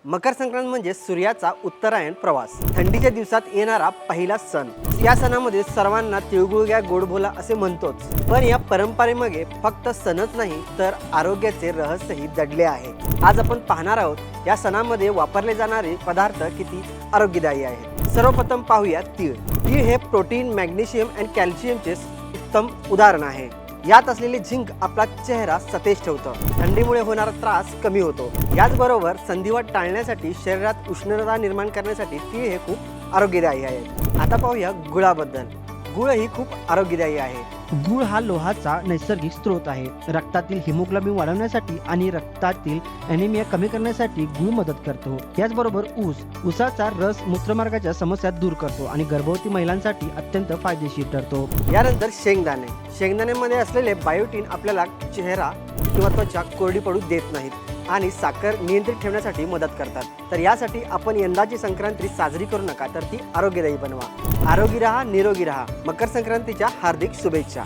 मकर संक्रांत म्हणजे सूर्याचा उत्तरायण प्रवास, थंडीच्या दिवसात येणारा पहिला सण। या सणामध्ये सर्वांना तिळगुळ घ्या गोड बोला असे म्हणतोच, पण या परंपरेमागे फक्त सणच नाही तर आरोग्याचे रहस्यही दडले आहे। आज आपण पाहणार आहोत या सणामध्ये वापरले जाणारे पदार्थ किती आरोग्यदायी आहेत। सर्वप्रथम पाहूया तीळ। तीळ हे प्रोटीन, मॅग्नेशियम आणि कॅल्शियमचे उत्तम उदाहरण आहे। यात असलेले झिंक आपला चेहरा सतेज ठेवतो, थंडीमुळे होणारा त्रास कमी होतो। याचबरोबर संधिवात टाळण्यासाठी, शरीरात उष्णता निर्माण करण्यासाठी तीळ हे खूप आरोग्यदायी आहे। आता पाहूया गुळाबद्दल। गुळ ही खूप आरोग्यदायी आहे। गुळ हा लोहाचा नैसर्गिक स्रोत आहे। रक्तातील हिमोग्लोबिन वाढवण्यासाठी आणि रक्तातील ॲनिमिया कमी करण्यासाठी गुळ मदत करतो। त्याचबरोबर ऊसाचा रस मूत्रमार्गाच्या समस्या दूर करतो आणि गर्भवती महिलांसाठी अत्यंत फायदेशीर ठरतो। यानंतर शेंगदाणे। शेंगदाण्यामध्ये असलेले बायोटीन आपल्याला चेहरा किंवा त्वचा कोरडी पडू देत नाहीत आणि साखर नियंत्रित ठेवण्यासाठी मदत करतात। तर यासाठी आपण यंदाची संक्रांती साजरी करू नका, तर ती आरोग्यदायी बनवा। आरोग्य रहा, निरोगी रहा। मकर संक्रांतीच्या हार्दिक शुभेच्छा।